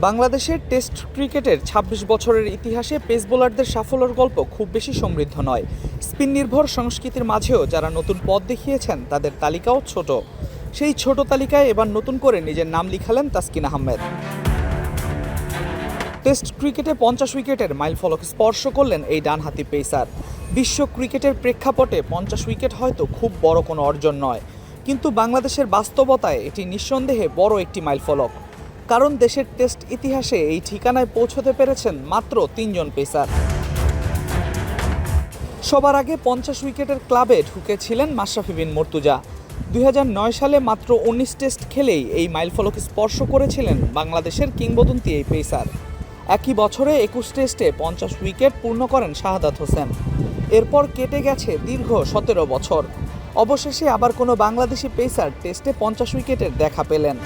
বাংলাদেশের টেস্ট ক্রিকেটের ২৬ বছরের ইতিহাসে পেস বোলারদের সাফল্যের গল্প খুব বেশি সমৃদ্ধ নয়। স্পিন নির্ভর সংস্কৃতির মাঝেও যারা নতুন পথ দেখিয়েছেন তাদের তালিকাও ছোট। সেই ছোট তালিকায় এবার নতুন করে নিজের নাম লিখালেন তাসকিন আহমেদ। টেস্ট ক্রিকেটে ৫০ উইকেটের মাইলফলক স্পর্শ করলেন এই ডানহাতি পেসার। বিশ্ব ক্রিকেটের প্রেক্ষাপটে ৫০ উইকেট হয়তো খুব বড় কোনো অর্জন নয়, কিন্তু বাংলাদেশের বাস্তবতায় এটি নিঃসন্দেহে বড় একটি মাইলফলক। কারণ দেশের টেস্ট ইতিহাসে এই ঠিকানায় পৌঁছতে পেরেছেন মাত্র ৩ জন পেসার। সবার আগে ৫০ উইকেটের ক্লাবে ঢুকেছিলেন মাশরাফি বিন মুর্তজা। ২০০৯ সালে মাত্র ১৯ টেস্ট খেলেই এই মাইলফলক স্পর্শ করেছিলেন বাংলাদেশের কিংবদন্তি এই পেসার। একই বছরে ২১ টেস্টে ৫০ উইকেট পূর্ণ করেন শাহাদাত হোসেন। এরপর কেটে গেছে দীর্ঘ ১৭ বছর। অবশেষে আবার কোনো বাংলাদেশি পেসার টেস্টে ৫০ উইকেটের দেখা পেলেন,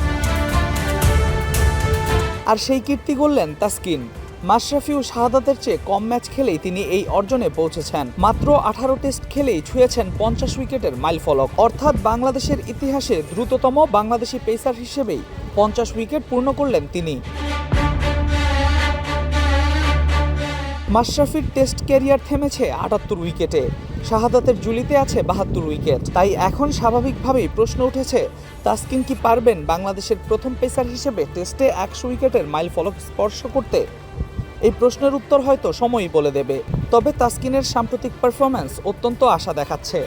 আর সেই কীর্তি গড়লেন তাসকিন। মাশরাফি ও শাহাদাতের চেয়ে কম ম্যাচ খেলেই তিনি এই অর্জনে পৌঁছেছেন। মাত্র ১৮ টেস্ট খেলেই ছুঁয়েছেন ৫০ উইকেটের মাইলফলক, অর্থাৎ বাংলাদেশের ইতিহাসে দ্রুততম বাংলাদেশি পেসার হিসেবেই ৫০ উইকেট পূর্ণ করলেন তিনি। মাশরাফির টেস্ট ক্যারিয়ার থেমেছে ৭৮ উইকেটে, শাহাদাতের ঝুলিতে আছে ৭২ উইকেট। তাই এখন স্বাভাবিকভাবেই প্রশ্ন উঠেছে, তাসকিন কি পারবেন বাংলাদেশের প্রথম পেসার হিসেবে টেস্টে ১০০ উইকেটের মাইলফলক স্পর্শ করতে? এই প্রশ্নের উত্তর হয়তো সময়ই বলে দেবে। তবে তাসকিনের সাম্প্রতিক পারফরম্যান্স অত্যন্ত আশা দেখাচ্ছে।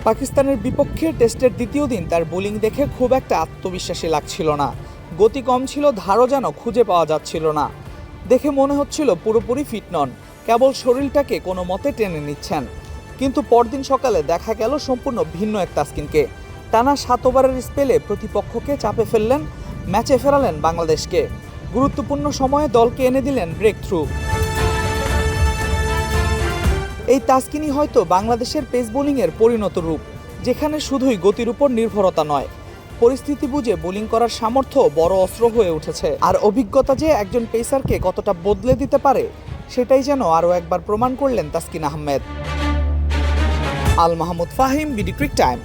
পাকিস্তানের বিপক্ষে টেস্টের দ্বিতীয় দিন তার বোলিং দেখে খুব একটা আত্মবিশ্বাসী লাগছিল না। গতি কম ছিল, ধারও যেন খুঁজে পাওয়া যাচ্ছিল না। দেখে মনে হচ্ছিল পুরোপুরি ফিট নন, কেবল শরীরটাকে কোনো মতে টেনে নিচ্ছেন। কিন্তু পরদিন সকালে দেখা গেল সম্পূর্ণ ভিন্ন এক তাসকিনকে। টানা ৭ ওভারের স্পেলে প্রতিপক্ষকে চাপে ফেললেন, ম্যাচে ফেরালেন বাংলাদেশকে। গুরুত্বপূর্ণ সময়ে দলকে এনে দিলেন ব্রেক থ্রু। এই তাসকিনই হয়তো বাংলাদেশের পেস বোলিংয়ের পরিণত রূপ, যেখানে শুধুই গতির উপর নির্ভরতা নয়, পরিস্থিতি বুঝে বোলিং করার সামর্থ্য বড় অস্ত্র হয়ে উঠেছে। আর অভিজ্ঞতা যে একজন পেসারকে কতটা বদলে দিতে পারে, সেটাই যেন আরও একবার প্রমাণ করলেন তাসকিন আহমেদ। Al Mahmud Fahim, BD ক্রিক time.